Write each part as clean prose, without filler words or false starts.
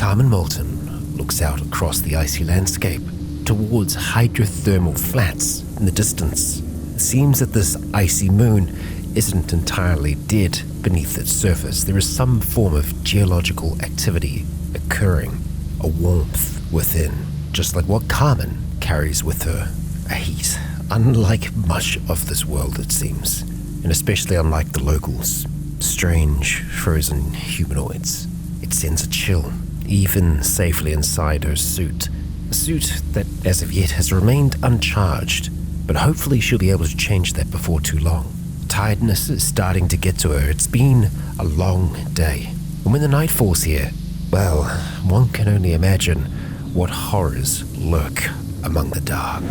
Carmen Moulton looks out across the icy landscape towards hydrothermal flats in the distance. It seems that this icy moon isn't entirely dead beneath its surface. There is some form of geological activity occurring, a warmth within, just like what Carmen carries with her, a heat unlike much of this world, it seems, and especially unlike the locals. Strange, frozen humanoids. It sends a chill, even safely inside her suit. A suit that, as of yet, has remained uncharged, but hopefully she'll be able to change that before too long. Tiredness is starting to get to her. It's been a long day. And when the night falls here, well, one can only imagine what horrors lurk among the dark.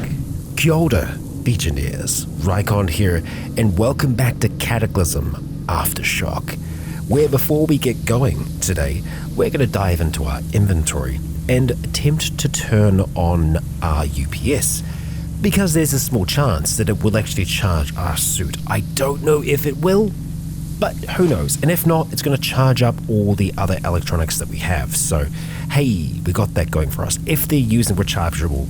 Kia ora, Legionnaires, Rycon here, and welcome back to Cataclysm Aftershock, where before we get going today, we're going to dive into our inventory and attempt to turn on our UPS, because there's a small chance that it will actually charge our suit. I don't know if it will, but who knows? And if not, it's going to charge up all the other electronics that we have. So, hey, we got that going for us. If they're using rechargeable,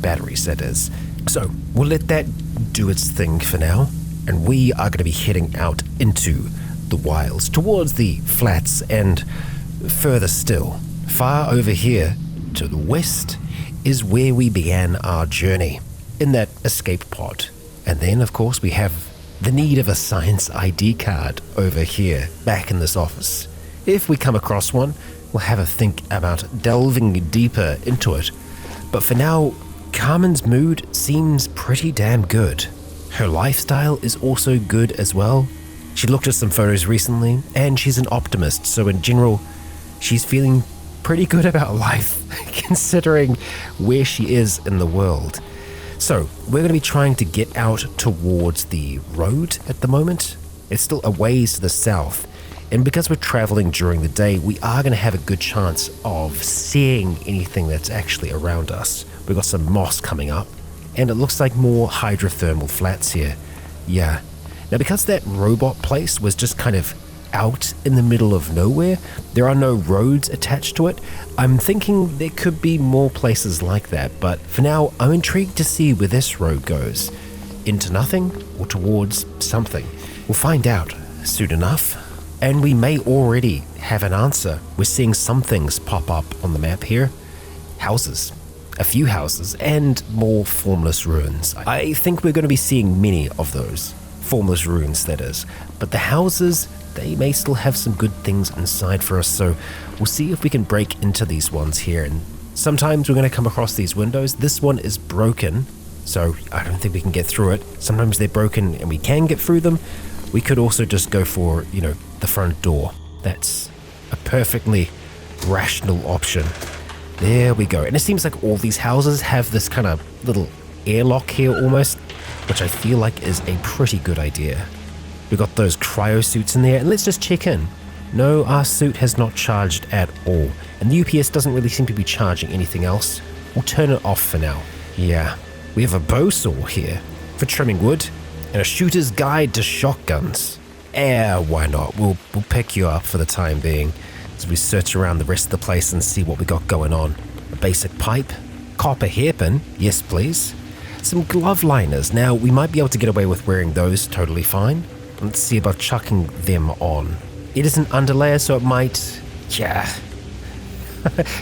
batteries, that is. So, we'll let that do its thing for now, and we are going to be heading out into the wilds, towards the flats, and further still, far over here to the west is where we began our journey, in that escape pod. And then, of course, we have the need of a science ID card over here, back in this office. If we come across one, we'll have a think about delving deeper into it. But for now, Carmen's mood seems pretty damn good. Her lifestyle is also good as well. She looked at some photos recently, and she's an optimist, so in general, she's feeling pretty good about life, considering where she is in the world. So, we're going to be trying to get out towards the road at the moment. It's still a ways to the south, and because we're traveling during the day, we are going to have a good chance of seeing anything that's actually around us. We've got some moss coming up, and it looks like more hydrothermal flats here. Yeah. Now, because that robot place was just kind of out in the middle of nowhere, there are no roads attached to it. I'm thinking there could be more places like that, but for now, I'm intrigued to see where this road goes. Into nothing or towards something. We'll find out soon enough, and we may already have an answer. We're seeing some things pop up on the map here. Houses. A few houses, and more formless ruins. I think we're going to be seeing many of those. Formless ruins, that is. But the houses, they may still have some good things inside for us, so we'll see if we can break into these ones here. And sometimes we're going to come across these windows. This one is broken, so I don't think we can get through it. Sometimes they're broken and we can get through them. We could also just go for, the front door. That's a perfectly rational option. There we go. And it seems like all these houses have this kind of little airlock here almost, which I feel like is a pretty good idea. We've got those cryo suits in there, and let's just check in. No, our suit has not charged at all, and the UPS doesn't really seem to be charging anything else. We'll turn it off for now. Yeah, we have a bow saw here for trimming wood, and a shooter's guide to shotguns. Why not? We'll pick you up for the time being as we search around the rest of the place and see what we got going on. A basic pipe, copper hairpin, yes please. Some glove liners. Now, we might be able to get away with wearing those totally fine. Let's see about chucking them on. It is an underlayer, so it might,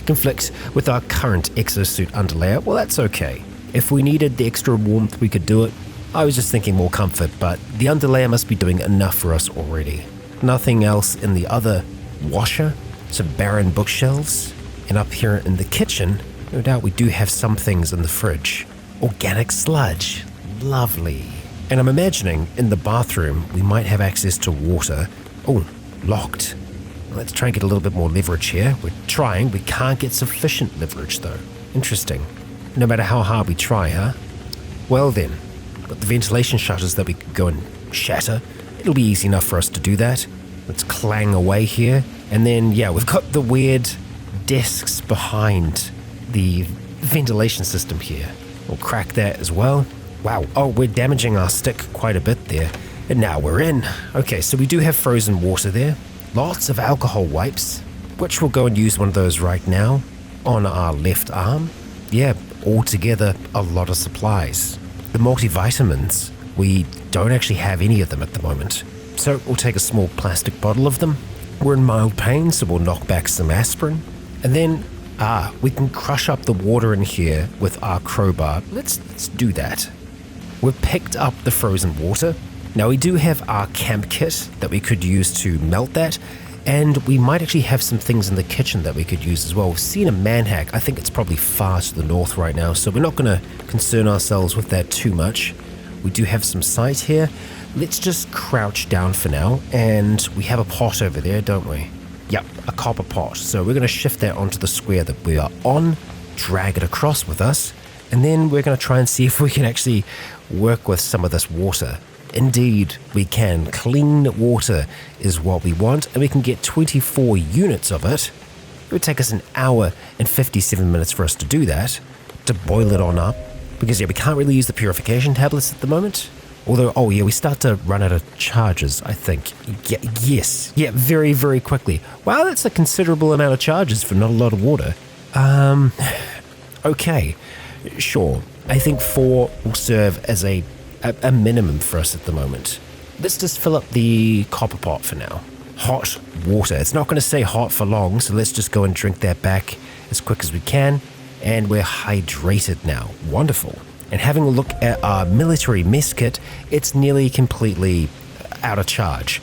conflict with our current exosuit underlayer. Well, that's okay. If we needed the extra warmth, we could do it. I was just thinking more comfort, but the underlayer must be doing enough for us already. Nothing else in the other washer, some barren bookshelves, and up here in the kitchen, no doubt we do have some things in the fridge. Organic sludge, lovely. And I'm imagining in the bathroom we might have access to water. Oh, locked. Let's try and get a little bit more leverage here. We're trying, we can't get sufficient leverage though. Interesting. No matter how hard we try, huh? Well then, got the ventilation shutters that we could go and shatter. It'll be easy enough for us to do that. Let's clang away here. And then, we've got the weird desks behind the ventilation system here. We'll crack that as well. Wow, we're damaging our stick quite a bit there. And now we're in. Okay, so we do have frozen water there. Lots of alcohol wipes. which we'll go and use one of those right now on our left arm. Yeah, altogether a lot of supplies. The multivitamins, we don't actually have any of them at the moment. So we'll take a small plastic bottle of them. We're in mild pain, so we'll knock back some aspirin. And then, we can crush up the water in here with our crowbar. Let's do that. We've picked up the frozen water. Now we do have our camp kit that we could use to melt that. And we might actually have some things in the kitchen that we could use as well. We've seen a manhack. I think it's probably far to the north right now, so we're not going to concern ourselves with that too much. We do have some sight here. Let's just crouch down for now, and we have a pot over there, don't we? Yep, a copper pot. So we're going to shift that onto the square that we are on, drag it across with us, and then we're going to try and see if we can actually work with some of this water. Indeed, we can. Clean water is what we want, and we can get 24 units of it. It would take us an hour and 57 minutes for us to do that, to boil it on up, because we can't really use the purification tablets at the moment. Although, we start to run out of charges, I think. Yes, very, very quickly. Wow, that's a considerable amount of charges for not a lot of water. Okay, sure. I think 4 will serve as a minimum for us at the moment. Let's just fill up the copper pot for now. Hot water. It's not going to stay hot for long, so let's just go and drink that back as quick as we can. And we're hydrated now. Wonderful. And having a look at our military mess kit, it's nearly completely out of charge.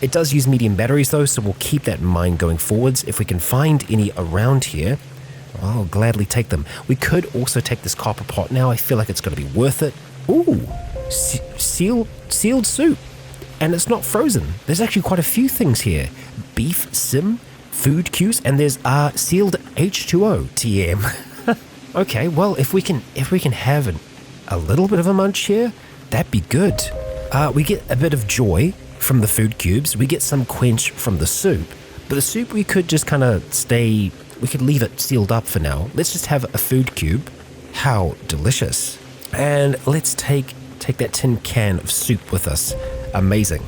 It does use medium batteries though, so we'll keep that in mind going forwards. If we can find any around here, I'll gladly take them. We could also take this copper pot now. I feel like it's going to be worth it. Ooh, sealed soup. And it's not frozen. There's actually quite a few things here. Beef sim, food cues, and there's sealed H2O TM. Okay, well, if we can have a little bit of a munch here, that'd be good. We get a bit of joy from the food cubes. We get some quench from the soup. But the soup, we could just kind of we could leave it sealed up for now. Let's just have a food cube. How delicious. And let's take that tin can of soup with us. Amazing.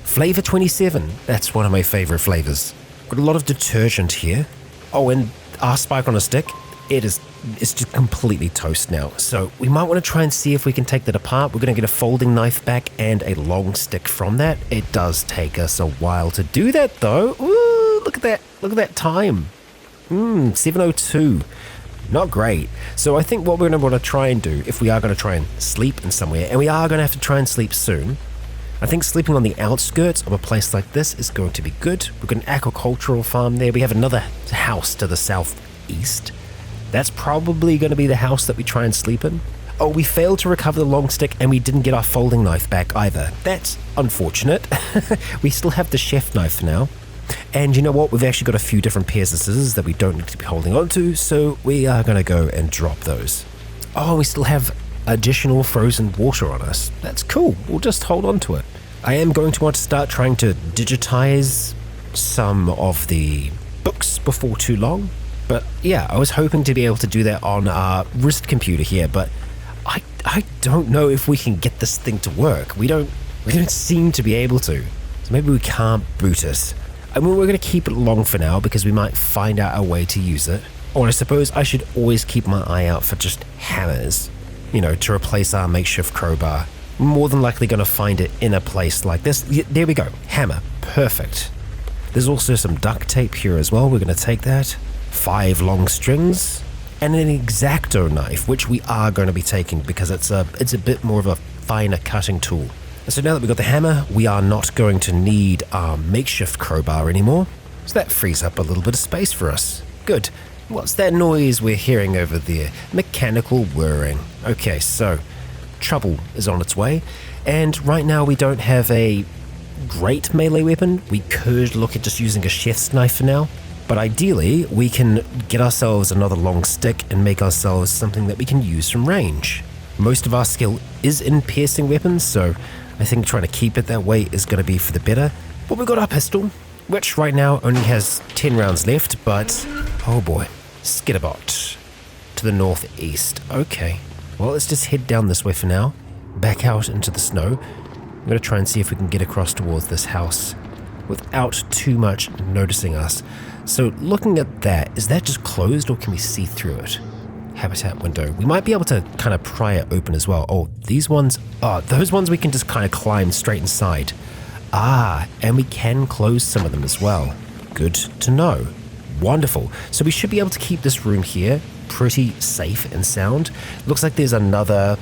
Flavor 27. That's one of my favorite flavors. Got a lot of detergent here. Oh, and our spike on a stick. It's just completely toast now. So we might want to try and see if we can take that apart. We're going to get a folding knife back and a long stick from that. It does take us a while to do that though. Ooh, look at that. Look at that time. 7:02. Not great. So I think what we're going to want to try and do, if we are going to try and sleep in somewhere, and we are going to have to try and sleep soon, I think sleeping on the outskirts of a place like this is going to be good. We've got an agricultural farm there. We have another house to the southeast. That's probably going to be the house that we try and sleep in. Oh, we failed to recover the long stick and we didn't get our folding knife back either. That's unfortunate. We still have the chef knife now. And you know what? We've actually got a few different pairs of scissors that we don't need to be holding on to, so we are going to go and drop those. Oh, we still have additional frozen water on us. That's cool. We'll just hold on to it. I am going to want to start trying to digitize some of the books before too long. But yeah, I was hoping to be able to do that on our wrist computer here, but I don't know if we can get this thing to work. We don't seem to be able to. So maybe we can't boot it. I mean, we're going to keep it long for now because we might find out a way to use it. Or I suppose I should always keep my eye out for just hammers, to replace our makeshift crowbar. We're more than likely going to find it in a place like this. Yeah, there we go. Hammer. Perfect. There's also some duct tape here as well. We're going to take that. 5 long strings, and an X-Acto knife, which we are going to be taking because it's a bit more of a finer cutting tool. And so now that we've got the hammer, we are not going to need our makeshift crowbar anymore. So that frees up a little bit of space for us. Good. What's that noise we're hearing over there? Mechanical whirring. Okay, so trouble is on its way, and right now we don't have a great melee weapon. We could look at just using a chef's knife for now. But ideally, we can get ourselves another long stick and make ourselves something that we can use from range. Most of our skill is in piercing weapons, so I think trying to keep it that way is going to be for the better. But we've got our pistol, which right now only has 10 rounds left, but oh boy, skitterbot to the northeast. Okay, well, let's just head down this way for now, back out into the snow. I'm going to try and see if we can get across towards this house. without too much noticing us. So looking at that, is that just closed or can we see through it? Habitat window. We might be able to kind of pry it open as well. Oh, these ones, those ones we can just kind of climb straight inside. And we can close some of them as well. Good to know. Wonderful. So we should be able to keep this room here pretty safe and sound. Looks like there's another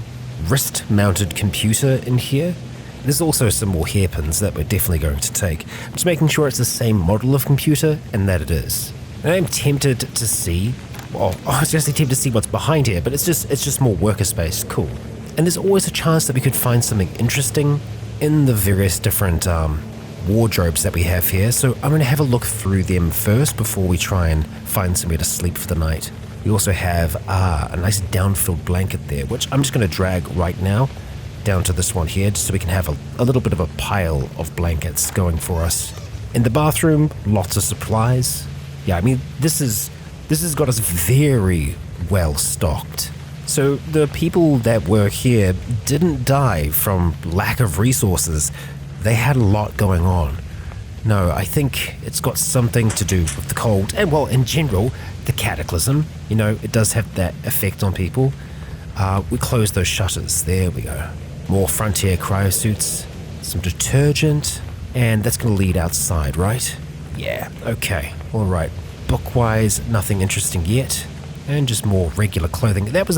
wrist-mounted computer in here. There's also some more hairpins that we're definitely going to take. I'm just making sure it's the same model of computer, and that it is. And I'm tempted to see, I was just tempted to see what's behind here, but it's just more worker space. Cool. And there's always a chance that we could find something interesting in the various different wardrobes that we have here. So I'm going to have a look through them first before we try and find somewhere to sleep for the night. We also have a nice down-filled blanket there, which I'm just going to drag right now down to this one here, just so we can have a little bit of a pile of blankets going for us. In the bathroom, lots of supplies. Yeah, I mean, this has got us very well stocked. So the people that were here didn't die from lack of resources. They had a lot going on. No, I think it's got something to do with the cold and, well, in general, the Cataclysm. You know, it does have that effect on people. We close those shutters. There we go. More Frontier cryosuits, some detergent, and that's going to lead outside, right? Yeah, okay, all right. Book-wise, nothing interesting yet, and just more regular clothing. That was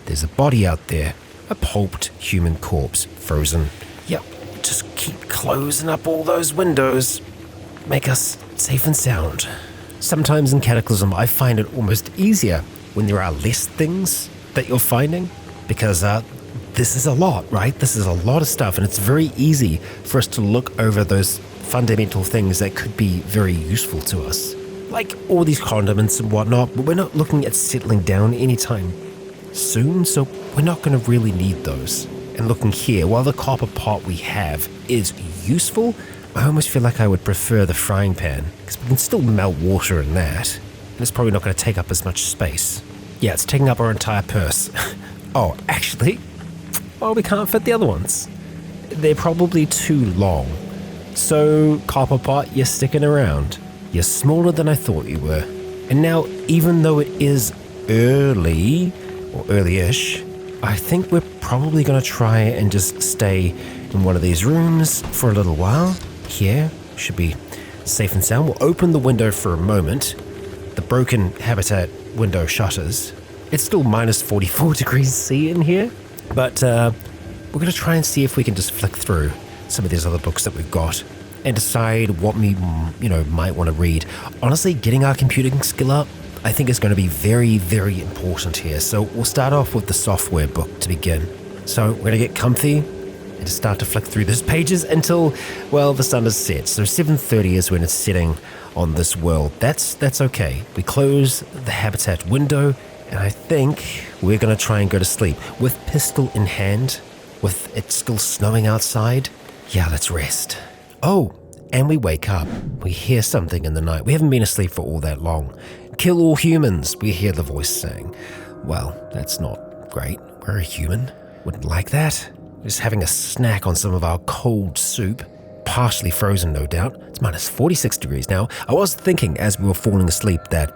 there's a body out there, a pulped human corpse, frozen. Yep, just keep closing up all those windows. Make us safe and sound. Sometimes in Cataclysm, I find it almost easier when there are less things that you're finding, because this is a lot, right? This is a lot of stuff, and it's very easy for us to look over those fundamental things that could be very useful to us. Like all these condiments and whatnot, but we're not looking at settling down anytime soon, so we're not going to really need those. And looking here, while the copper pot we have is useful, I almost feel like I would prefer the frying pan, because we can still melt water in that, and it's probably not going to take up as much space. Yeah, it's taking up our entire purse. Oh, actually, we can't fit the other ones. They're probably too long. So, copper pot, you're sticking around. You're smaller than I thought you were. And now, even though it is early, or early-ish, I think we're probably going to try and just stay in one of these rooms for a little while. Here, should be safe and sound. We'll open the window for a moment. The broken habitat window shutters. It's still minus 44 degrees C in here, but we're going to try and see if we can just flick through some of these other books that we've got and decide what we, might want to read. Honestly, getting our computing skill up, I think is going to be very, very important here. So we'll start off with the software book to begin. So we're going to get comfy and just start to flick through those pages until, the sun is set. So 7:30 is when it's setting on this world. That's okay. We close the habitat window, and I think we're going to try and go to sleep with pistol in hand, with it still snowing outside. Yeah, let's rest. Oh, and we wake up. We hear something in the night. We haven't been asleep for all that long. Kill all humans, we hear the voice saying. Well, that's not great. We're a human. Wouldn't like that. Just having a snack on some of our cold soup. Partially frozen, no doubt. It's minus 46 degrees now. I was thinking as we were falling asleep that,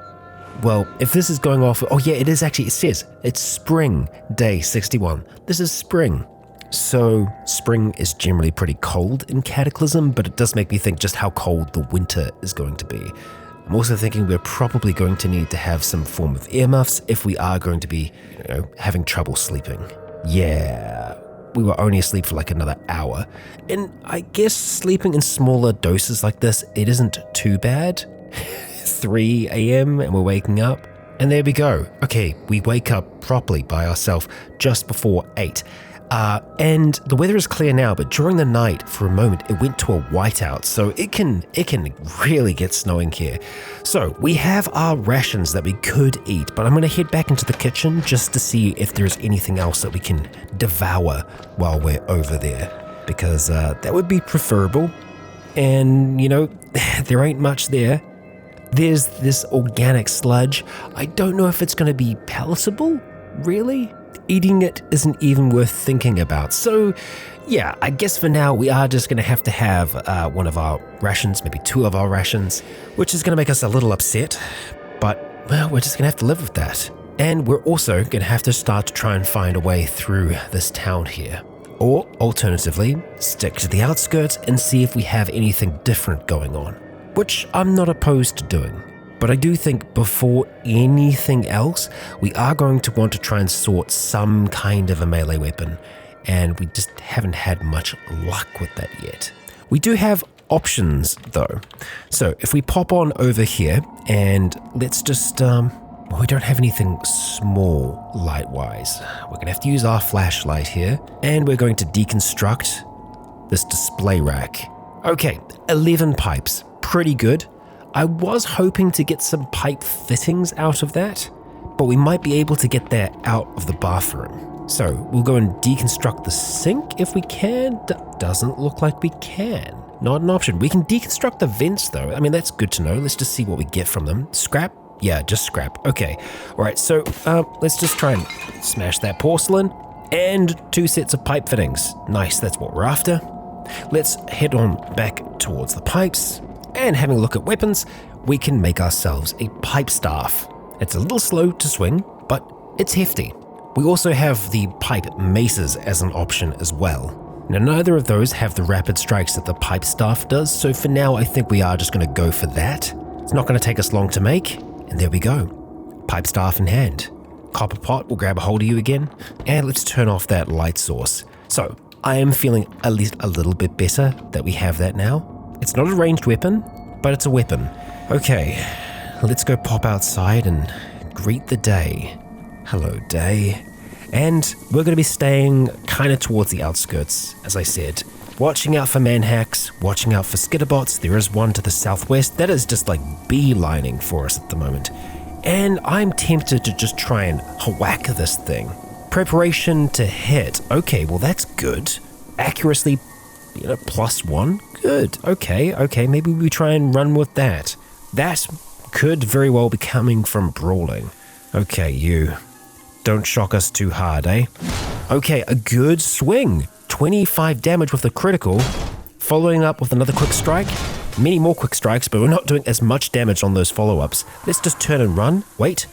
if this is going off... Oh yeah, it is actually, it says it's spring, day 61. This is spring. So spring is generally pretty cold in Cataclysm, but it does make me think just how cold the winter is going to be. I'm also thinking we're probably going to need to have some form of earmuffs if we are going to be, having trouble sleeping. Yeah, we were only asleep for like another hour. And I guess sleeping in smaller doses like this, it isn't too bad. 3 a.m. and we're waking up. And there we go. Okay, we wake up properly by ourselves just before 8. And the weather is clear now, but during the night, for a moment, it went to a whiteout, so it can really get snowing here. So we have our rations that we could eat, but I'm going to head back into the kitchen just to see if there's anything else that we can devour while we're over there, because that would be preferable. And, there ain't much there. There's this organic sludge. I don't know if it's going to be palatable, really. eating it isn't even worth thinking about. So yeah, I guess for now we are just going to have one of our rations, maybe two of our rations, which is going to make us a little upset, but well, we're just going to have to live with that. And we're also going to have to start to try and find a way through this town here. Or alternatively, stick to the outskirts and see if we have anything different going on, which I'm not opposed to doing. But I do think before anything else, we are going to want to try and sort some kind of a melee weapon, and we just haven't had much luck with that yet. We do have options though. So if we pop on over here and let's just, we don't have anything small light-wise. We're going to have to use our flashlight here, and we're going to deconstruct this display rack. Okay, 11 pipes, pretty good. I was hoping to get some pipe fittings out of that, but we might be able to get that out of the bathroom. So we'll go and deconstruct the sink if we can. Doesn't look like we can. Not an option. We can deconstruct the vents though. I mean, that's good to know. Let's just see what we get from them. Scrap? Yeah, just scrap. Okay. All right, so let's just try and smash that porcelain. And 2 sets of pipe fittings. Nice, that's what we're after. Let's head on back towards the pipes. And having a look at weapons, we can make ourselves a pipe staff. It's a little slow to swing, but it's hefty. We also have the pipe maces as an option as well. Now, neither of those have the rapid strikes that the pipe staff does, so for now I think we are just going to go for that. It's not going to take us long to make, and there we go. Pipe staff in hand. Copper pot will grab a hold of you again, and let's turn off that light source. So, I am feeling at least a little bit better that we have that now. It's not a ranged weapon, but it's a weapon. Okay, let's go pop outside and greet the day. Hello, day. And we're going to be staying kind of towards the outskirts, as I said. Watching out for manhacks, watching out for skitterbots. There is one to the southwest that is just like beelining for us at the moment. And I'm tempted to just try and whack this thing. Preparation to hit. Okay, well that's good. Accuracy, +1. Good. Okay, maybe we try and run with that. That could very well be coming from brawling. Okay, you. Don't shock us too hard, eh? Okay, a good swing. 25 damage with a critical. Following up with another quick strike. Many more quick strikes, but we're not doing as much damage on those follow-ups. Let's just turn and run. Wait.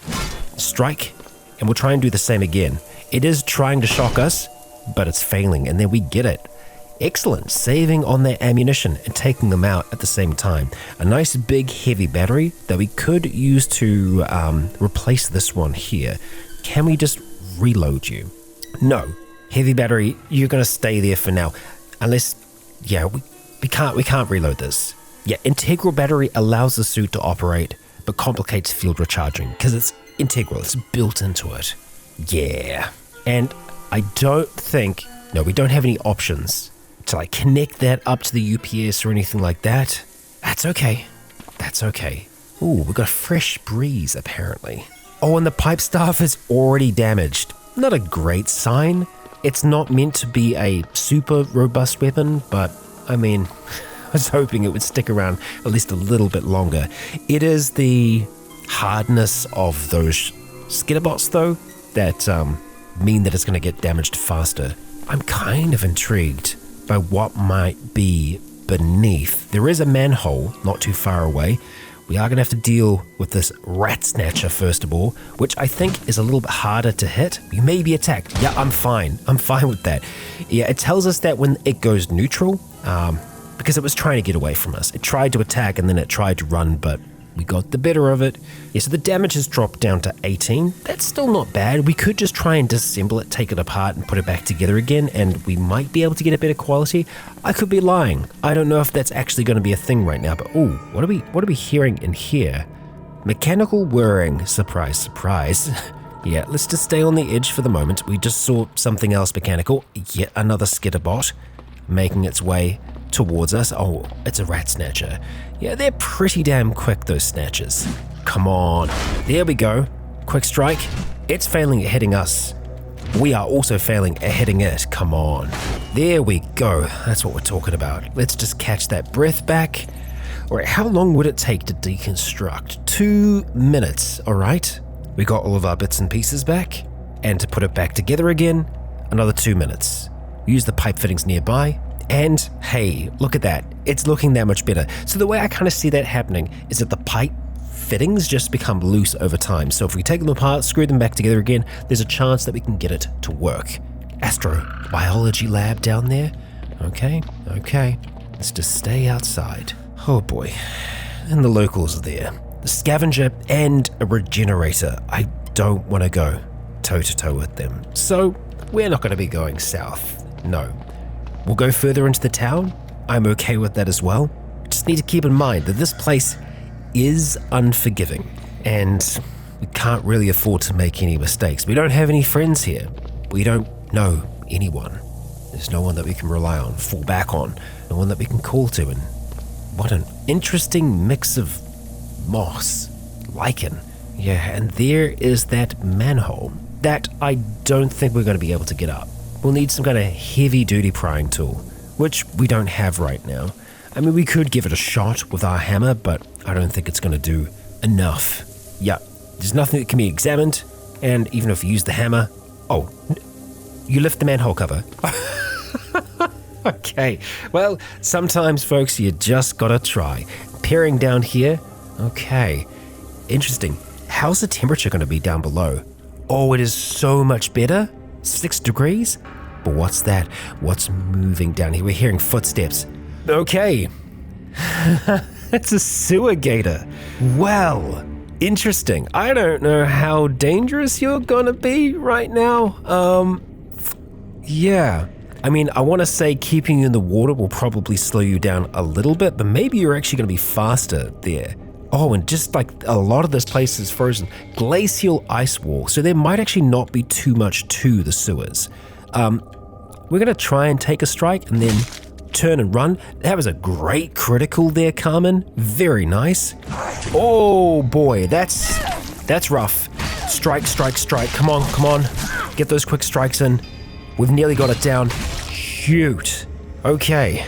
Strike. And we'll try and do the same again. It is trying to shock us, but it's failing, and then we get it. Excellent, saving on their ammunition and taking them out at the same time. A nice big heavy battery that we could use to replace this one here. Can we just reload you? No, heavy battery, you're gonna stay there for now. Unless, yeah, we can't reload this. Yeah, integral battery allows the suit to operate, but complicates field recharging because it's integral, it's built into it. Yeah, and I don't think, no, we don't have any options to like connect that up to the UPS or anything like that. That's okay. Ooh, we got a fresh breeze apparently. Oh, and the pipe staff is already damaged. Not a great sign. It's not meant to be a super robust weapon, but I mean, I was hoping it would stick around at least a little bit longer. It is the hardness of those skitterbots though that mean that it's going to get damaged faster. I'm kind of intrigued by what might be beneath. There is a manhole not too far away. We are going to have to deal with this rat snatcher first of all, which I think is a little bit harder to hit. You may be attacked. Yeah, I'm fine with that. Yeah, it tells us that when it goes neutral, because it was trying to get away from us. It tried to attack and then it tried to run, but we got the better of it. Yeah, so the damage has dropped down to 18. That's still not bad. We could just try and disassemble it, take it apart and put it back together again, and we might be able to get a better quality. I could be lying. I don't know if that's actually going to be a thing right now, but ooh, what are we hearing in here? Mechanical whirring. Surprise, surprise. Yeah, let's just stay on the edge for the moment. We just saw something else mechanical. Yet another skitterbot making its way towards us. Oh, it's a rat snatcher. Yeah, they're pretty damn quick, those snatchers. Come on. There we go. Quick strike. It's failing at hitting us. We are also failing at hitting it. Come on. There we go. That's what we're talking about. Let's just catch that breath back. All right, how long would it take to deconstruct? 2 minutes, all right? We got all of our bits and pieces back. And to put it back together again, another 2 minutes. Use the pipe fittings nearby, and hey, look at that. It's looking that much better. So the way I kind of see that happening is that the pipe fittings just become loose over time. So if we take them apart, screw them back together again, there's a chance that we can get it to work. Astrobiology lab down there? Okay. Let's just stay outside. Oh boy. And the locals are there. The scavenger and a regenerator. I don't want to go toe-to-toe with them. So we're not going to be going south. No. We'll go further into the town. I'm okay with that as well. Just need to keep in mind that this place is unforgiving, and we can't really afford to make any mistakes. We don't have any friends here. We don't know anyone. There's no one that we can rely on, fall back on, no one that we can call to. And what an interesting mix of moss, lichen. Yeah, and there is that manhole that I don't think we're going to be able to get up. We'll need some kind of heavy-duty prying tool, which we don't have right now. I mean, we could give it a shot with our hammer, but I don't think it's going to do enough. Yeah, there's nothing that can be examined, and even if you use the hammer... Oh, you lift the manhole cover. Okay, well, sometimes, folks, you just gotta try. Peering down here, okay, interesting. How's the temperature going to be down below? Oh, it is so much better. 6 degrees? But what's that? What's moving down here? We're hearing footsteps. Okay. It's a sewer gator. Well, interesting. I don't know how dangerous you're gonna be right now. Yeah. I mean, I want to say keeping you in the water will probably slow you down a little bit, but maybe you're actually going to be faster there. Oh, and just like a lot of this place is frozen. Glacial ice wall, so there might actually not be too much to the sewers. We're going to try and take a strike and then turn and run. That was a great critical there, Carmen. Very nice. Oh boy, that's rough. Strike. Come on. Get those quick strikes in. We've nearly got it down. Shoot. Okay.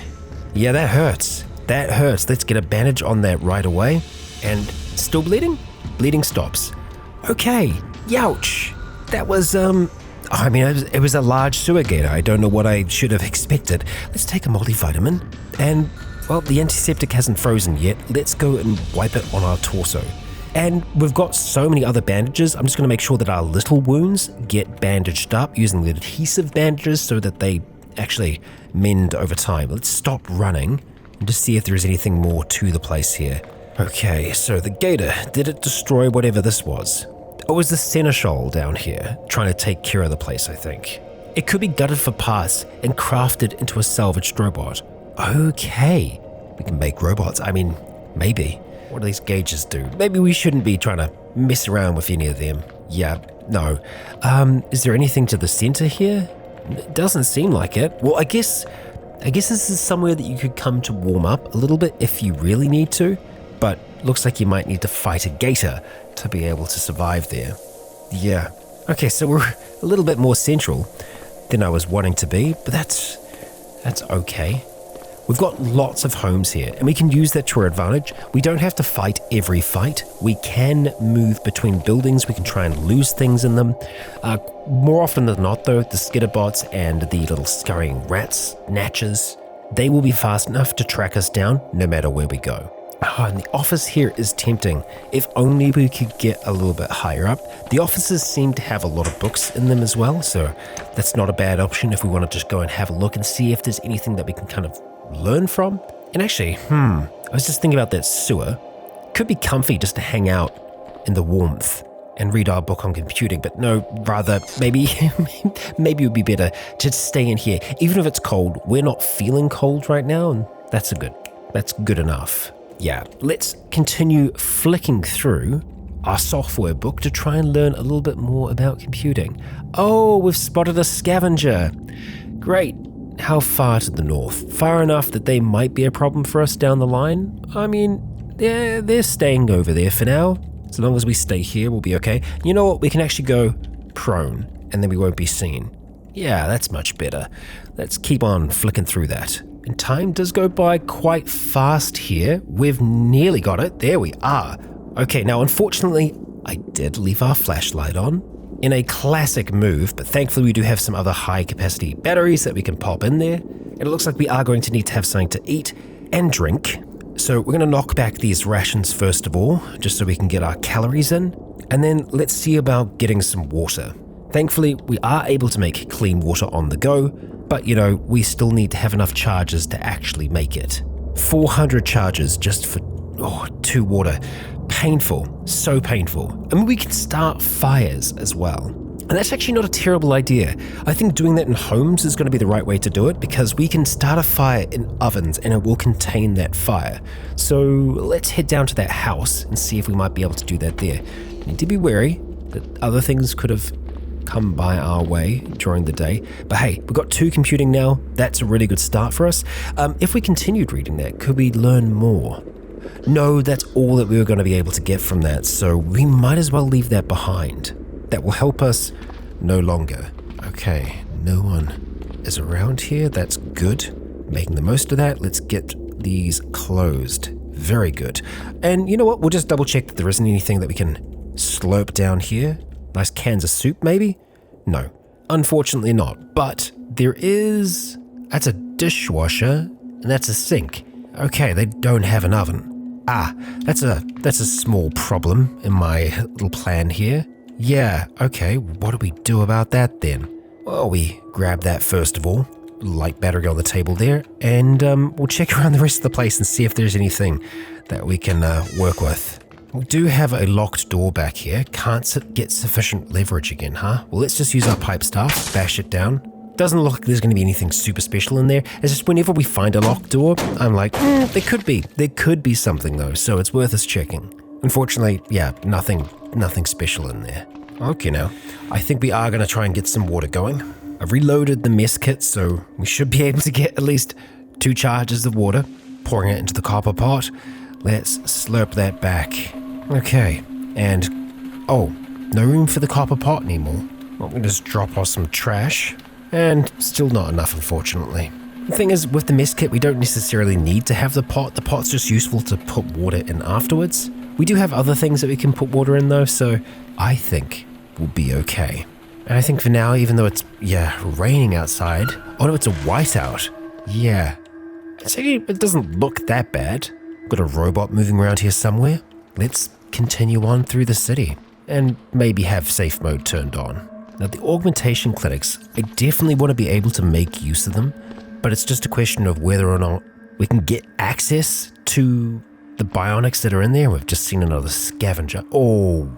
Yeah, that hurts. Let's get a bandage on that right away. And still bleeding? Bleeding stops. Okay. Youch. That was, I mean, it was a large sewer gator. I don't know what I should have expected. Let's take a multivitamin. And, well, the antiseptic hasn't frozen yet. Let's go and wipe it on our torso. And we've got so many other bandages. I'm just going to make sure that our little wounds get bandaged up using the adhesive bandages so that they actually mend over time. Let's stop running and just see if there's anything more to the place here. Okay, so the gator, did it destroy whatever this was? Oh, it was the seneschal down here trying to take care of the place, I think. It could be gutted for parts and crafted into a salvaged robot. Okay, we can make robots. I mean, maybe. What do these gauges do? Maybe we shouldn't be trying to mess around with any of them. Yeah, no. Is there anything to the center here? It doesn't seem like it. Well, I guess this is somewhere that you could come to warm up a little bit if you really need to, but looks like you might need to fight a gator to be able to survive there. Yeah. Okay, so we're a little bit more central than I was wanting to be, but that's okay. We've got lots of homes here, and we can use that to our advantage. We don't have to fight every fight. We can move between buildings. We can try and lose things in them. More often than not, though, the skitterbots and the little scurrying rats, gnatches, they will be fast enough to track us down no matter where we go. Oh, and the office here is tempting. If only we could get a little bit higher up. The offices seem to have a lot of books in them as well, so that's not a bad option if we want to just go and have a look and see if there's anything that we can kind of learn from. And actually, I was just thinking about that sewer. Could be comfy just to hang out in the warmth and read our book on computing, but no, rather maybe it would be better to stay in here. Even if it's cold, we're not feeling cold right now, and that's good enough. Yeah, let's continue flicking through our software book to try and learn a little bit more about computing. Oh, we've spotted a scavenger. Great. How far to the north? Far enough that they might be a problem for us down the line? I mean, they're staying over there for now. As long as we stay here, we'll be okay. You know what? We can actually go prone, and then we won't be seen. Yeah, that's much better. Let's keep on flicking through that. And time does go by quite fast here. We've nearly got it. There we are. Okay, now unfortunately, I did leave our flashlight on. in a classic move, but thankfully we do have some other high capacity batteries that we can pop in there. And it looks like we are going to need to have something to eat and drink. So we're going to knock back these rations first of all, just so we can get our calories in. And then let's see about getting some water. Thankfully, we are able to make clean water on the go, but we still need to have enough charges to actually make it. 400 charges just for 2 water. Painful, so painful. I mean, we can start fires as well. And that's actually not a terrible idea. I think doing that in homes is going to be the right way to do it because we can start a fire in ovens and it will contain that fire. So let's head down to that house and see if we might be able to do that there. Need to be wary that other things could have come by our way during the day. But hey, we've got 2 computing now. That's a really good start for us. If we continued reading that, could we learn more? No, that's all that we were going to be able to get from that, so we might as well leave that behind. That will help us no longer. Okay, no one is around here. That's good. Making the most of that. Let's get these closed. Very good. And you know what? We'll just double check that there isn't anything that we can slurp down here. Nice cans of soup, maybe? No, unfortunately not. But there is... That's a dishwasher, and that's a sink. Okay, they don't have an oven. That's a small problem in my little plan here. Yeah, okay, what do we do about that then? Well, we grab that first of all. Light battery on the table there, and we'll check around the rest of the place and see if there's anything that we can work with. We do have a locked door back here. Can't get sufficient leverage again, huh? Well, let's just use our pipe staff, bash it down. Doesn't look like there's going to be anything super special in there. It's just whenever we find a locked door, I'm like, there could be. There could be something though, so it's worth us checking. Unfortunately, yeah, nothing special in there. Okay now, I think we are going to try and get some water going. I've reloaded the mess kit, so we should be able to get at least 2 charges of water. Pouring it into the copper pot. Let's slurp that back. Okay, and no room for the copper pot anymore. Well, we'll just drop off some trash. And still not enough, unfortunately. The thing is, with the mess kit, we don't necessarily need to have the pot. The pot's just useful to put water in afterwards. We do have other things that we can put water in though, so I think we'll be okay. And I think for now, even though it's, raining outside. Oh no, it's a whiteout. Yeah. It doesn't look that bad. Got a robot moving around here somewhere. Let's continue on through the city. And maybe have safe mode turned on. Now the augmentation clinics, I definitely want to be able to make use of them, but it's just a question of whether or not we can get access to the bionics that are in there. We've just seen another scavenger. Oh,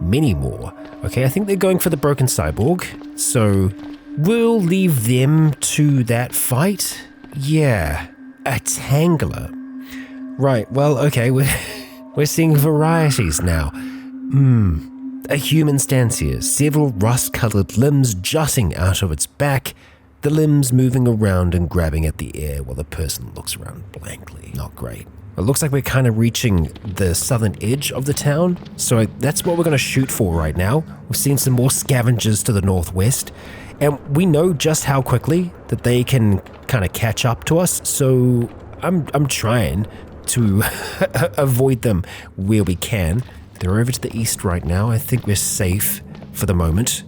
many more. Okay, I think they're going for the broken cyborg, so we'll leave them to that fight. Yeah, a tangler. Right, well, okay, we're seeing varieties now. A human stands here, several rust-colored limbs jutting out of its back, the limbs moving around and grabbing at the air while the person looks around blankly. Not great. It looks like we're kind of reaching the southern edge of the town, so that's what we're going to shoot for right now. We've seen some more scavengers to the northwest, and we know just how quickly that they can kind of catch up to us, so I'm trying to avoid them where we can. They're over to the east right now. I think we're safe for the moment,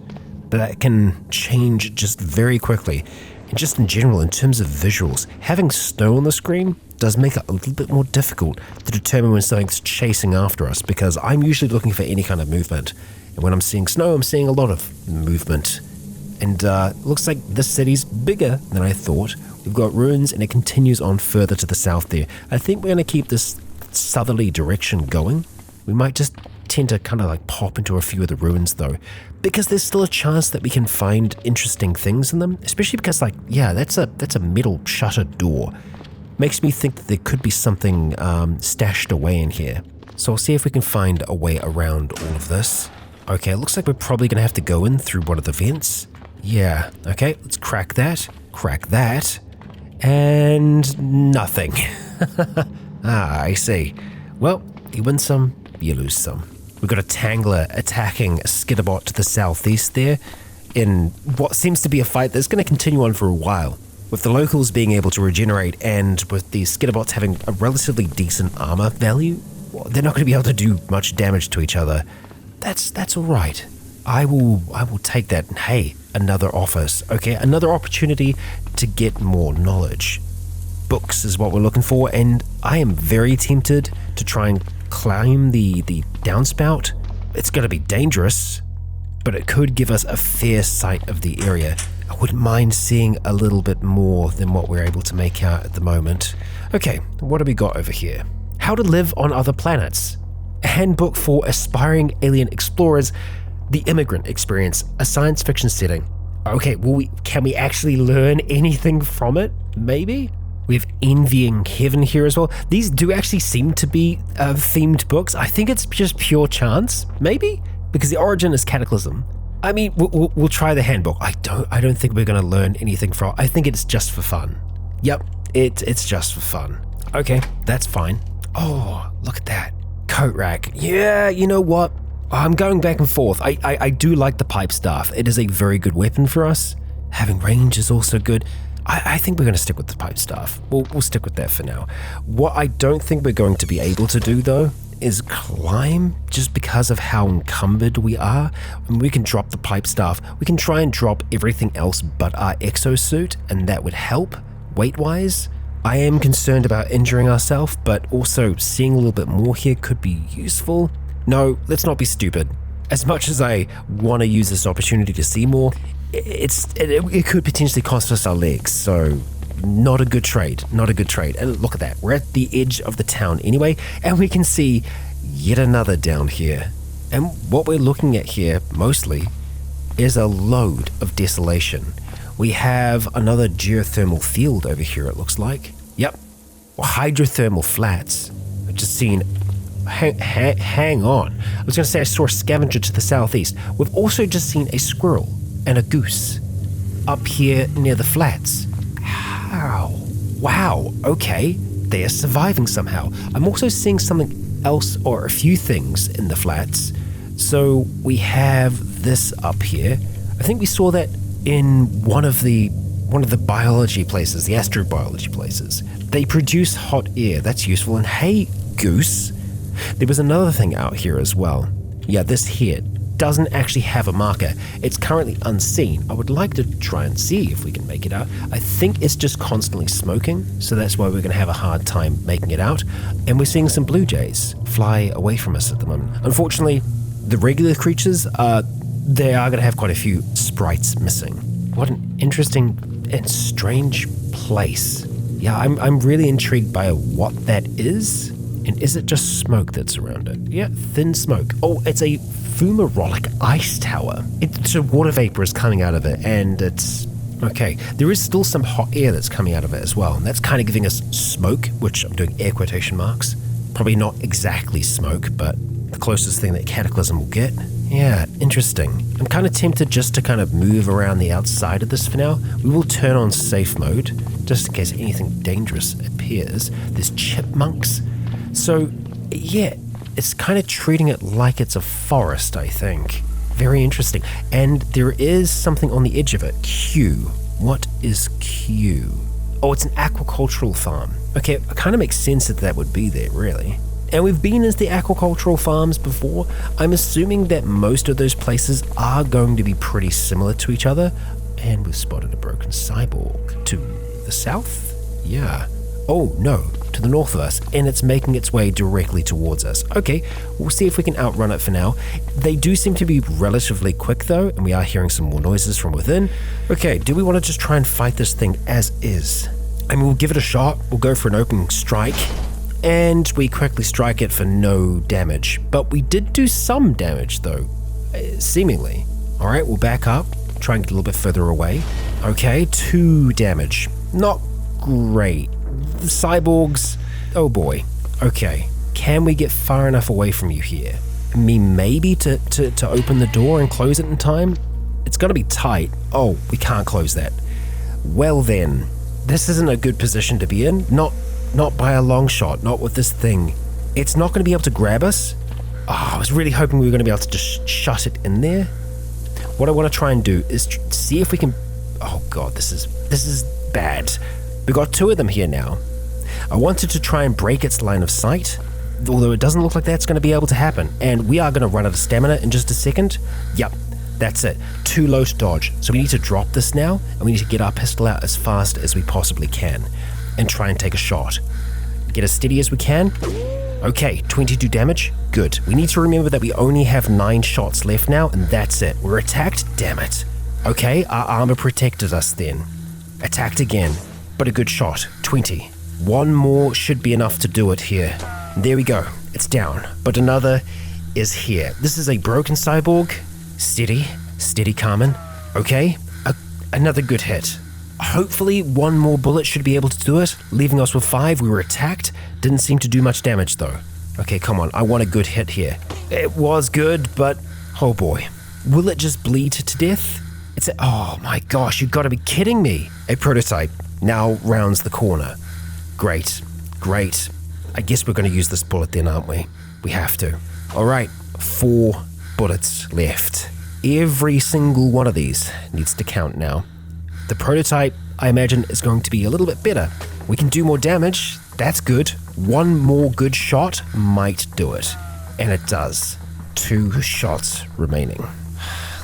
but that can change just very quickly. And just in general, in terms of visuals, having snow on the screen does make it a little bit more difficult to determine when something's chasing after us, because I'm usually looking for any kind of movement. And when I'm seeing snow, I'm seeing a lot of movement. And looks like this city's bigger than I thought. We've got ruins and it continues on further to the south there. I think we're going to keep this southerly direction going. We might just tend to kind of like pop into a few of the ruins though, because there's still a chance that we can find interesting things in them, especially because that's a metal shuttered door. Makes me think that there could be something stashed away in here. So I'll see if we can find a way around all of this. Okay, it looks like we're probably going to have to go in through one of the vents. Yeah, okay, let's crack that, and nothing. I see. Well, you win some, you lose some. We've got a Tangler attacking a Skitterbot to the southeast there in what seems to be a fight that's going to continue on for a while. With the locals being able to regenerate and with the Skitterbots having a relatively decent armor value, well, they're not going to be able to do much damage to each other. That's all right. I will take that. Hey, another office. Okay, another opportunity to get more knowledge. Books is what we're looking for, and I am very tempted to try and climb the downspout. It's going to be dangerous, but it could give us a fair sight of the area. I wouldn't mind seeing a little bit more than what we're able to make out at the moment. Okay, what do we got over here? How to live on other planets. A handbook for aspiring alien explorers. The immigrant experience, a science fiction setting. Okay, well, can we actually learn anything from it? Maybe? We have Envying Heaven here as well. These do actually seem to be themed books. I think it's just pure chance, maybe? Because the origin is Cataclysm. I mean, we'll try the handbook. I don't think we're going to learn anything from it. I think it's just for fun. Yep, it's just for fun. Okay, that's fine. Oh, look at that. Coat rack. Yeah, you know what? I'm going back and forth. I do like the pipe staff. It is a very good weapon for us. Having range is also good. I think we're going to stick with the pipe staff. We'll stick with that for now. What I don't think we're going to be able to do, though, is climb, just because of how encumbered we are. When we can drop the pipe staff, we can try and drop everything else but our exosuit, and that would help weight-wise. I am concerned about injuring ourselves, but also seeing a little bit more here could be useful. No, let's not be stupid. As much as I want to use this opportunity to see more, it could potentially cost us our legs, so not a good trade, And look at that, we're at the edge of the town anyway, and we can see yet another down here. And what we're looking at here, mostly, is a load of desolation. We have another geothermal field over here, it looks like. Yep, hydrothermal flats. I've just seen... Hang on. I was going to say I saw a scavenger to the southeast. We've also just seen a squirrel and a goose up here near the flats. How? Wow, okay. They are surviving somehow. I'm also seeing something else, or a few things in the flats. So we have this up here. I think we saw that in one of the biology places, the astrobiology places. They produce hot air. That's useful. And hey, goose. There was another thing out here as well. Yeah, this here doesn't actually have a marker. It's currently unseen. I would like to try and see if we can make it out. I think it's just constantly smoking, so that's why we're going to have a hard time making it out. And we're seeing some blue jays fly away from us at the moment. Unfortunately, the regular creatures, they are going to have quite a few sprites missing. What an interesting and strange place. Yeah, I'm really intrigued by what that is. And is it just smoke that's around it? Yeah, thin smoke. Oh, it's a fumarolic ice tower. So water vapor is coming out of it, and it's... Okay, there is still some hot air that's coming out of it as well. And that's kind of giving us smoke, which I'm doing air quotation marks. Probably not exactly smoke, but the closest thing that Cataclysm will get. Yeah, interesting. I'm kind of tempted just to kind of move around the outside of this for now. We will turn on safe mode, just in case anything dangerous appears. There's chipmunks. So, yeah, it's kind of treating it like it's a forest, I think. Very interesting. And there is something on the edge of it. Q. What is Q? Oh, it's an aquacultural farm. Okay, it kind of makes sense that would be there, really. And we've been into the aquacultural farms before. I'm assuming that most of those places are going to be pretty similar to each other. And we've spotted a broken cyborg. To the south? Yeah. Oh, no. To the north of us, and it's making its way directly towards us. Okay, we'll see if we can outrun it for now. They do seem to be relatively quick though, and we are hearing some more noises from within. Okay, do we want to just try and fight this thing as is? I mean, we'll give it a shot. We'll go for an open strike, and we quickly strike it for no damage. But we did do some damage though, seemingly. All right, we'll back up, try and get a little bit further away. Okay, 2 damage. Not great. The cyborgs, oh boy. Okay, can we get far enough away from you here? I mean, maybe to open the door and close it in time? It's gonna be tight. Oh, we can't close that. Well then, this isn't a good position to be in. Not by a long shot, not with this thing. It's not gonna be able to grab us. Oh, I was really hoping we were gonna be able to just shut it in there. What I wanna try and do is see if we can, oh God, this is bad. We got 2 of them here now. I wanted to try and break its line of sight. although it doesn't look like that's going to be able to happen. And we are going to run out of stamina in just a second. Yep, that's it. Too low to dodge. So we need to drop this now, and we need to get our pistol out as fast as we possibly can and try and take a shot. Get as steady as we can. Okay, 22 damage. Good. We need to remember that we only have 9 shots left now, and that's it. We're attacked? Damn it. Okay, our armor protected us then. Attacked again, but a good shot. 20. One more should be enough to do it here. There we go. It's down, but another is here. This is a broken cyborg. Steady. Steady, Carmen. Okay, another good hit. Hopefully one more bullet should be able to do it, leaving us with 5. We were attacked. Didn't seem to do much damage though. Okay, come on. I want a good hit here. It was good, but oh boy. Will it just bleed to death? Oh my gosh, you've got to be kidding me. A prototype now rounds the corner. Great. I guess we're going to use this bullet then, aren't we? We have to. All right, 4 bullets left. Every single one of these needs to count now. The prototype, I imagine, is going to be a little bit better. We can do more damage. That's good. One more good shot might do it. And it does. 2 shots remaining.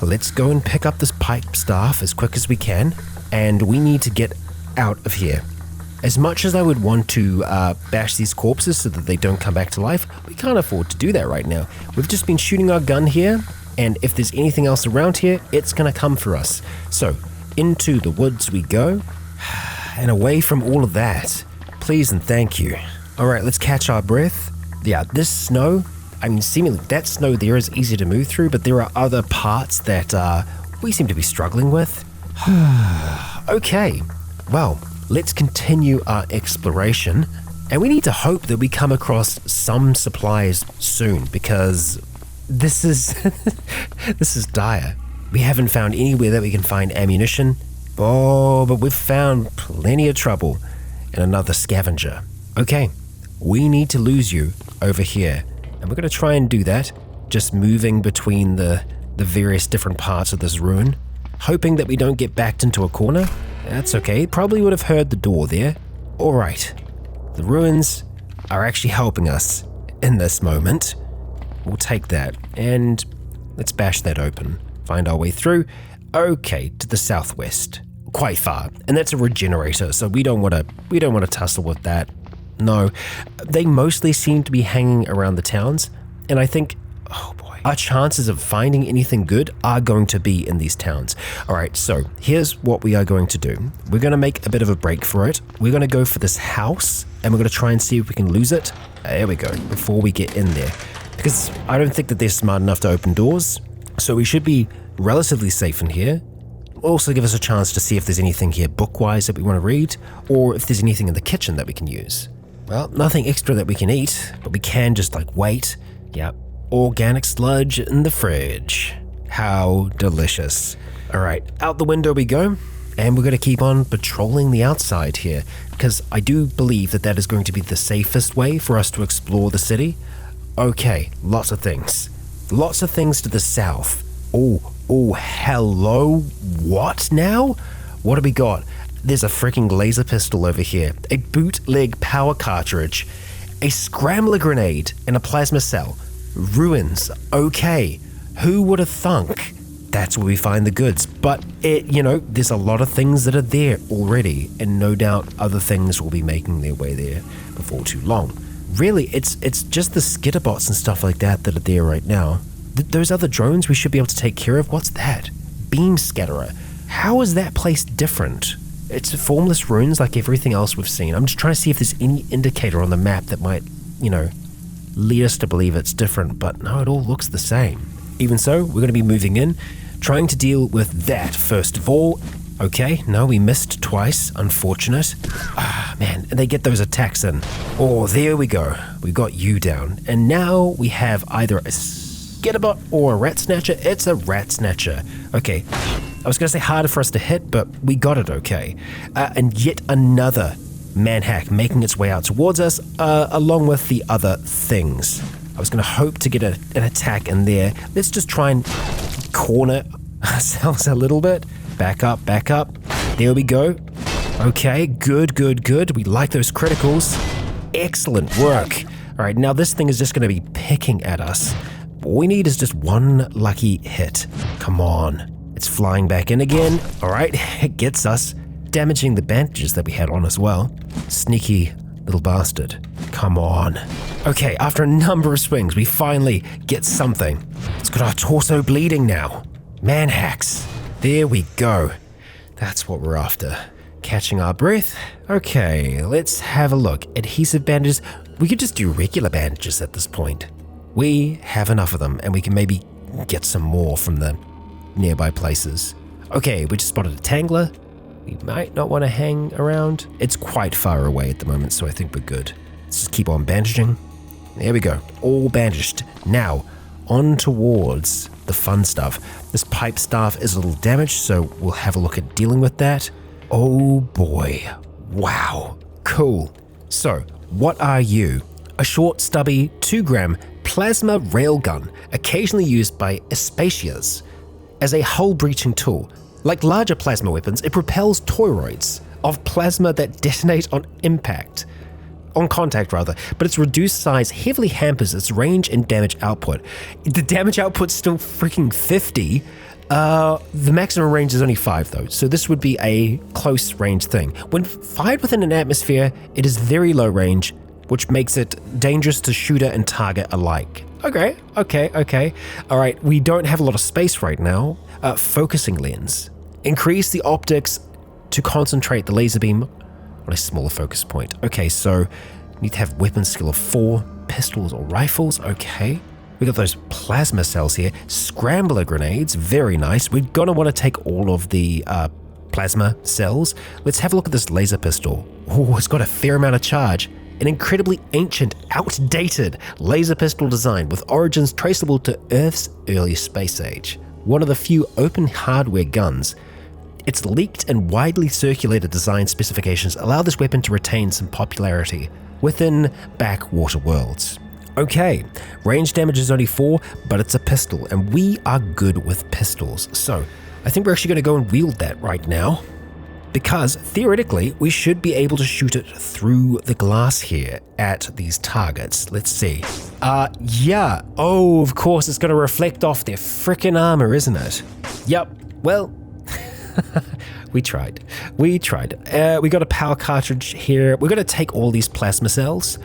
Let's go and pick up this pipe staff as quick as we can. And we need to get out of here. As much as I would want to bash these corpses so that they don't come back to life, we can't afford to do that right now. We've just been shooting our gun here. And if there's anything else around here, it's going to come for us. So, into the woods we go, and away from all of that. Please and thank you. All right, let's catch our breath. Yeah, this snow, I mean, seemingly that snow there is easy to move through, but there are other parts that we seem to be struggling with. Okay, well, let's continue our exploration, and we need to hope that we come across some supplies soon, because this is this is dire. We haven't found anywhere that we can find ammunition. Oh, but we've found plenty of trouble and another scavenger. Okay, we need to lose you over here. And we're going to try and do that, just moving between the various different parts of this ruin, hoping that we don't get backed into a corner. That's okay, probably would have heard the door there. All right, the ruins are actually helping us in this moment. We'll take that, and let's bash that open. Find our way through. Okay, to the southwest. Quite far. And that's a regenerator, so we don't want to tussle with that. No. They mostly seem to be hanging around the towns, and I think, oh boy, our chances of finding anything good are going to be in these towns. Alright, so here's what we are going to do. We're going to make a bit of a break for it. We're going to go for this house, and we're going to try and see if we can lose it. There we go, before we get in there. Because I don't think that they're smart enough to open doors. So we should be relatively safe in here. Also give us a chance to see if there's anything here book-wise that we want to read, or if there's anything in the kitchen that we can use. Well, nothing extra that we can eat, but we can just wait. Yep, organic sludge in the fridge. How delicious. Alright, out the window we go, and we're going to keep on patrolling the outside here, because I do believe that that is going to be the safest way for us to explore the city. Okay, lots of things. Lots of things to the south. Oh, hello? What now? What have we got? There's a freaking laser pistol over here, a bootleg power cartridge, a scrambler grenade, and a plasma cell. Ruins. Okay, who would have thunk? That's where we find the goods. But, there's a lot of things that are there already, and no doubt other things will be making their way there before too long. Really, it's just the skitterbots and stuff like that that are there right now. Those other drones we should be able to take care of. What's that? Beam scatterer. How is that place different? It's formless ruins like everything else we've seen. I'm just trying to see if there's any indicator on the map that might, lead us to believe it's different. But no, it all looks the same. Even so, we're going to be moving in, trying to deal with that first of all. Okay, no, we missed twice. Unfortunate. Man, they get those attacks in. Oh, there we go. We got you down. And now we have either a skitterbot or a rat snatcher. It's a rat snatcher. Okay, I was going to say harder for us to hit, but we got it okay. And yet another manhack making its way out towards us, along with the other things. I was going to hope to get an attack in there. Let's just try and corner ourselves a little bit. Back up. There we go. Okay, good. We like those criticals. Excellent work. All right, now this thing is just going to be picking at us. All we need is just one lucky hit. Come on. It's flying back in again. All right, it gets us, damaging the bandages that we had on as well. Sneaky little bastard. Come on. Okay, after a number of swings, we finally get something. It's got our torso bleeding now. Man hacks. There we go. That's what we're after. Catching our breath. Okay, let's have a look. Adhesive bandages. We could just do regular bandages at this point. We have enough of them, and we can maybe get some more from the nearby places. Okay, we just spotted a tangler. We might not want to hang around. It's quite far away at the moment, so I think we're good. Let's just keep on bandaging. There we go, all bandaged. Now, on towards the fun stuff. This pipe staff is a little damaged, so we'll have a look at dealing with that. Oh boy, wow, cool. So, what are you? A short, stubby, 2-gram plasma railgun, occasionally used by Aspasias as a hull-breaching tool. Like larger plasma weapons, it propels toroids of plasma that detonate on contact, but its reduced size heavily hampers its range and damage output. The damage output's still freaking 50. The maximum range is only 5 though, so this would be a close range thing. When fired within an atmosphere, it is very low range, which makes it dangerous to shooter and target alike. Okay. All right, we don't have a lot of space right now. Focusing lens. Increase the optics to concentrate the laser beam on a smaller focus point. Okay, so you need to have weapon skill of 4, pistols or rifles. Okay. We got those plasma cells here. Scrambler grenades, very nice. We're gonna want to take all of the plasma cells. Let's have a look at this laser pistol. Oh, it's got a fair amount of charge. An incredibly ancient, outdated laser pistol design with origins traceable to Earth's early space age. One of the few open hardware guns. Its leaked and widely circulated design specifications allow this weapon to retain some popularity within backwater worlds. Okay, range damage is only 4, but it's a pistol, and we are good with pistols. So, I think we're actually going to go and wield that right now, because theoretically, we should be able to shoot it through the glass here at these targets. Let's see. Yeah. Oh, of course, it's going to reflect off their frickin' armor, isn't it? Yep. Well, we tried. We got a power cartridge here. We're going to take all these plasma cells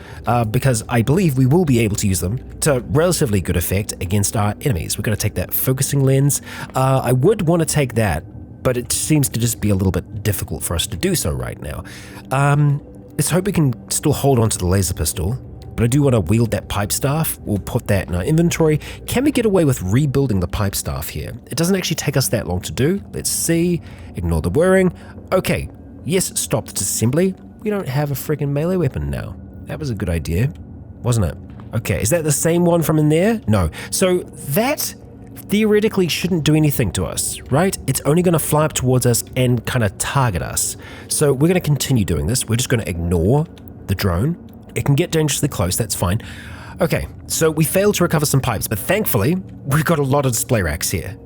because I believe we will be able to use them to relatively good effect against our enemies. We're going to take that focusing lens. I would want to take that, but it seems to just be a little bit difficult for us to do so right now. Let's hope we can still hold on to the laser pistol, but I do want to wield that pipe staff. We'll put that in our inventory. Can we get away with rebuilding the pipe staff here? It doesn't actually take us that long to do. Let's see. Ignore the whirring. Okay. Yes, stop the assembly. We don't have a freaking melee weapon now. That was a good idea, wasn't it? Okay, is that the same one from in there? No. So that theoretically shouldn't do anything to us, right? It's only going to fly up towards us and kind of target us. So we're going to continue doing this. We're just going to ignore the drone. It can get dangerously close, that's fine. Okay, so we failed to recover some pipes, but thankfully, we've got a lot of display racks here.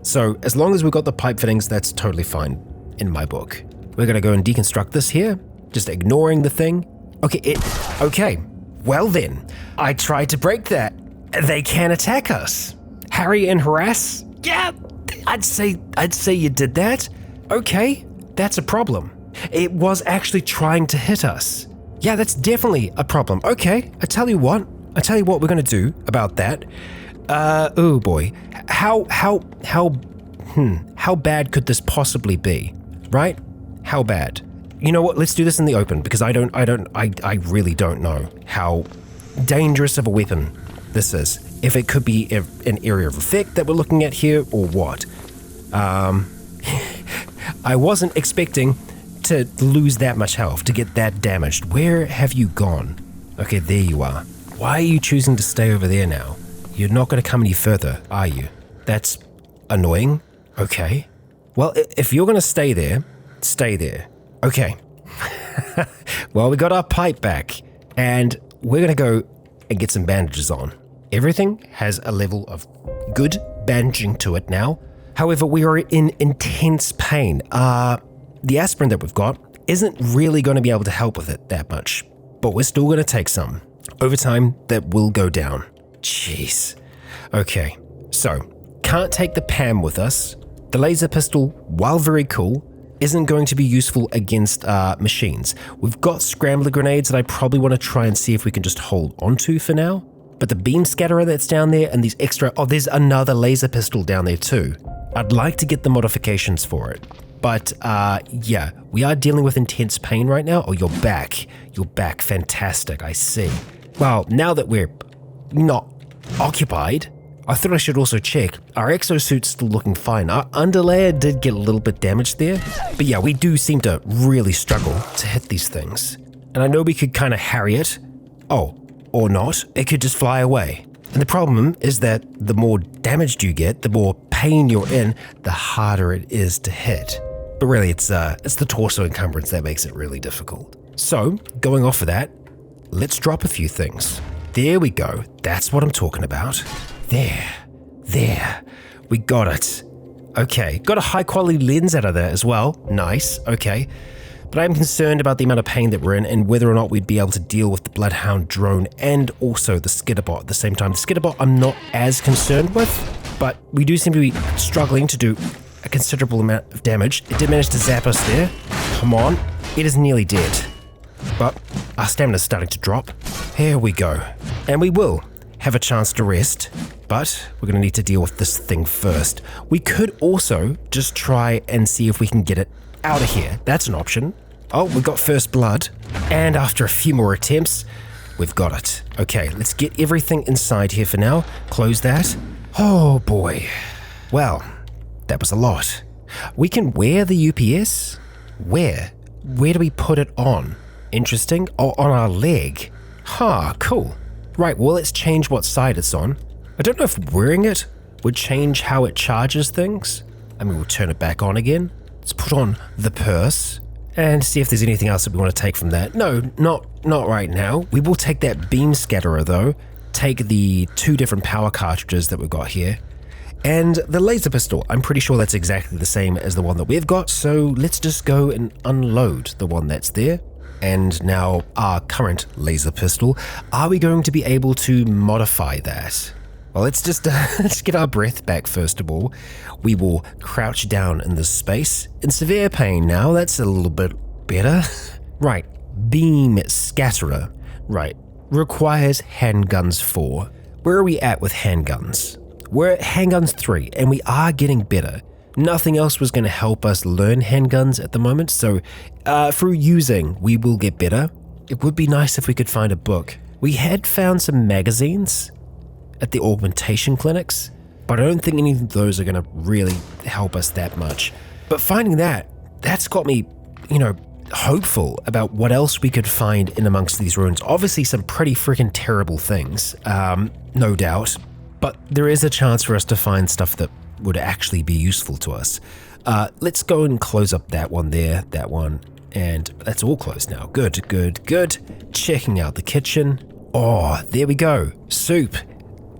So as long as we've got the pipe fittings, that's totally fine in my book. We're gonna go and deconstruct this here, just ignoring the thing. Okay, well then, I tried to break that. They can attack us. Harry and harass? Yeah, I'd say you did that. Okay, that's a problem. It was actually trying to hit us. Yeah, that's definitely a problem. Okay, I tell you what we're gonna do about that. Oh boy, how bad could this possibly be, right? How bad? You know what? Let's do this in the open because I really don't know how dangerous of a weapon this is. If it could be an area of effect that we're looking at here or what. I wasn't expecting to lose that much health, to get that damaged. Where have you gone? Okay, there you are. Why are you choosing to stay over there now? You're not going to come any further, are you? That's annoying. Okay. Well, if you're going to stay there, stay there. Okay. Well, we got our pipe back, and we're going to go and get some bandages on. Everything has a level of good bandaging to it now. However, we are in intense pain. The aspirin that we've got isn't really going to be able to help with it that much, but we're still going to take some. Over time, that will go down. Jeez. Okay, so can't take the PAM with us. The laser pistol, while very cool, isn't going to be useful against machines. We've got scrambler grenades that I probably want to try and see if we can just hold onto for now. But the beam scatterer that's down there and these extra... Oh, there's another laser pistol down there too. I'd like to get the modifications for it. But yeah, we are dealing with intense pain right now. Oh, you're back. You're back. Fantastic. I see. Well, now that we're not occupied, I thought I should also check. Our exosuit's still looking fine. Our underlayer did get a little bit damaged there. But yeah, we do seem to really struggle to hit these things. And I know we could kind of harry it. Oh, or not. It could just fly away. And the problem is that the more damaged you get, the more pain you're in, the harder it is to hit. But really, it's the torso encumbrance that makes it really difficult. So, going off of that, let's drop a few things. There we go. That's what I'm talking about. There. We got it. Okay, got a high quality lens out of there as well. Nice, okay. But I'm concerned about the amount of pain that we're in and whether or not we'd be able to deal with the Bloodhound drone and also the Skitterbot at the same time. The Skitterbot I'm not as concerned with, but we do seem to be struggling to do a considerable amount of damage. It did manage to zap us there. Come on. It is nearly dead. But our stamina's starting to drop. Here we go. And we will have a chance to rest, but we're going to need to deal with this thing first. We could also just try and see if we can get it out of here. That's an option. Oh, we got first blood. And after a few more attempts, we've got it. Okay, let's get everything inside here for now. Close that. Oh boy. Well, that was a lot. We can wear the UPS? Where? Where do we put it on? Interesting. Oh, on our leg. Huh, cool. Right, well, let's change what side it's on. I don't know if wearing it would change how it charges things. I mean, we'll turn it back on again. Let's put on the purse and see if there's anything else that we want to take from that. No, not right now. We will take that beam scatterer though, take the 2 different power cartridges that we've got here, and the laser pistol. I'm pretty sure that's exactly the same as the one that we've got, so let's just go and unload the one that's there. And now our current laser pistol, are we going to be able to modify that? Well, let's just let's get our breath back first of all. We will crouch down in this space. In severe pain now, that's a little bit better. Right, beam scatterer. Right, requires handguns 4. Where are we at with handguns? We're at handguns 3, and we are getting better. Nothing else was going to help us learn handguns at the moment, so through using, we will get better. It would be nice if we could find a book. We had found some magazines at the augmentation clinics, but I don't think any of those are going to really help us that much. But finding that's got me, hopeful about what else we could find in amongst these ruins. Obviously some pretty freaking terrible things, no doubt, but there is a chance for us to find stuff that would actually be useful to us. Let's go and close up that one there, that one, and that's all closed now. Good. Checking out the kitchen. Oh, there we go. Soup.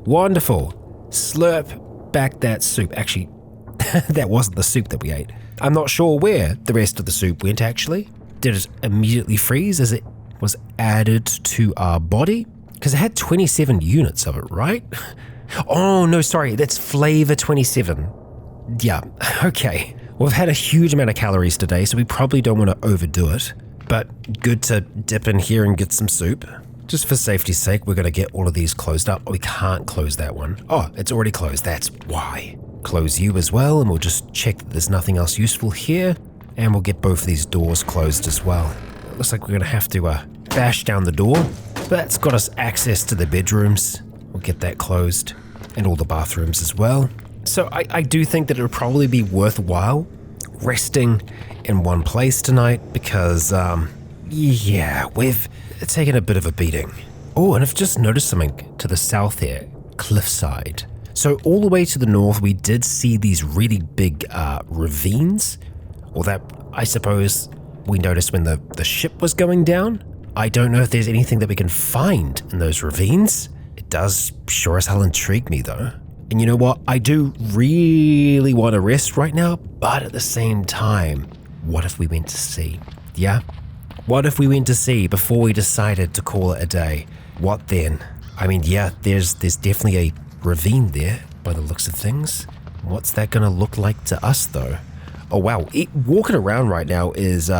Wonderful. Slurp back that soup. Actually, that wasn't the soup that we ate. I'm not sure where the rest of the soup went actually. Did it immediately freeze as it was added to our body? Because it had 27 units of it, right? Oh, no, sorry, that's flavor 27. Yeah, okay. We've had a huge amount of calories today, so we probably don't want to overdo it. But good to dip in here and get some soup. Just for safety's sake, we're going to get all of these closed up. We can't close that one. Oh, it's already closed, that's why. Close you as well, and we'll just check that there's nothing else useful here. And we'll get both of these doors closed as well. It looks like we're going to have to bash down the door. But that's got us access to the bedrooms. We'll get that closed, and all the bathrooms as well. So I do think that it would probably be worthwhile resting in one place tonight because, yeah, we've taken a bit of a beating. Oh, and I've just noticed something to the south here, cliffside. So all the way to the north, we did see these really big ravines, or that I suppose we noticed when the ship was going down. I don't know if there's anything that we can find in those ravines. It does sure as hell intrigue me though. And you know what? I do really want to rest right now, but at the same time, what if we went to sea? Yeah? What if we went to sea before we decided to call it a day? What then? I mean, yeah, there's definitely a ravine there by the looks of things. What's that going to look like to us, though? Oh, wow. Walking around right now is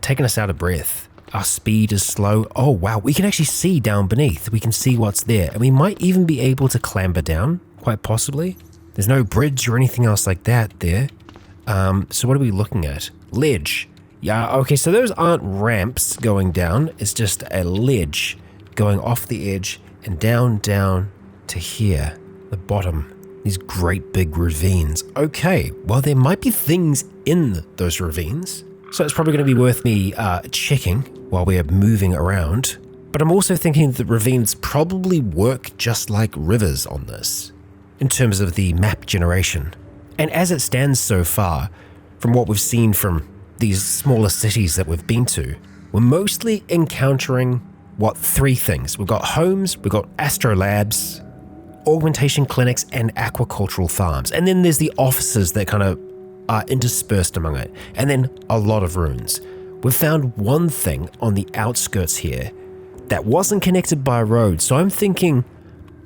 taking us out of breath. Our speed is slow. Oh, wow. We can actually see down beneath. We can see what's there. And we might even be able to clamber down, quite possibly. There's no bridge or anything else like that there. So what are we looking at? Ledge. Yeah, okay, so those aren't ramps going down. It's just a ledge going off the edge and down to here, the bottom. These great big ravines. Okay, well, there might be things in those ravines. So it's probably going to be worth me checking while we're moving around. But I'm also thinking that ravines probably work just like rivers on this, in terms of the map generation. And as it stands so far, from what we've seen from these smaller cities that we've been to, we're mostly encountering, three things. We've got homes, we've got astrolabs, augmentation clinics, and aquacultural farms. And then there's the offices that kind of are interspersed among it. And then a lot of ruins. We've found one thing on the outskirts here that wasn't connected by a road. So I'm thinking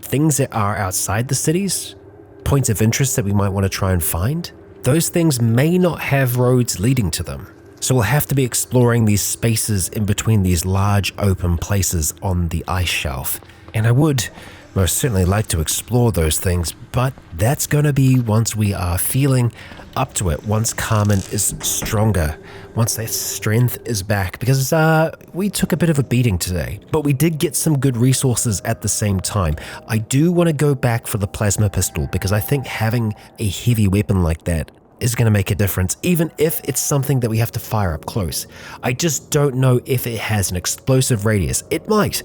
things that are outside the cities, points of interest that we might want to try and find, those things may not have roads leading to them. So we'll have to be exploring these spaces in between these large open places on the ice shelf. And I would most certainly like to explore those things, but that's going to be once we are feeling up to it, once Carmen is stronger, once that strength is back, because we took a bit of a beating today, but we did get some good resources at the same time. I do want to go back for the plasma pistol, because I think having a heavy weapon like that is going to make a difference, even if it's something that we have to fire up close. I just don't know if it has an explosive radius. It might.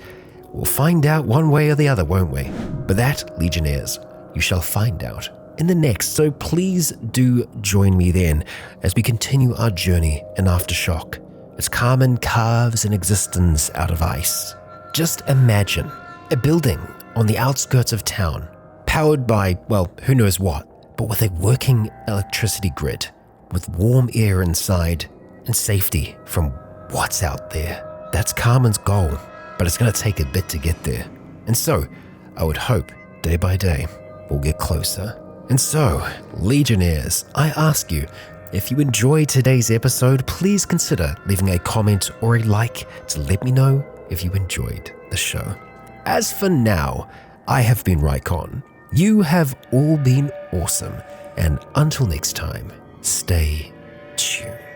We'll find out one way or the other, won't we? But that, Legionnaires, you shall find out in the next, so please do join me then as we continue our journey in Aftershock, as Carmen carves an existence out of ice. Just imagine a building on the outskirts of town, powered by, well, who knows what, but with a working electricity grid, with warm air inside and safety from what's out there. That's Carmen's goal, but it's going to take a bit to get there. And so, I would hope, day by day, we'll get closer. And so, Legionnaires, I ask you, if you enjoyed today's episode, please consider leaving a comment or a like to let me know if you enjoyed the show. As for now, I have been Rycon. You have all been awesome, and until next time, stay tuned.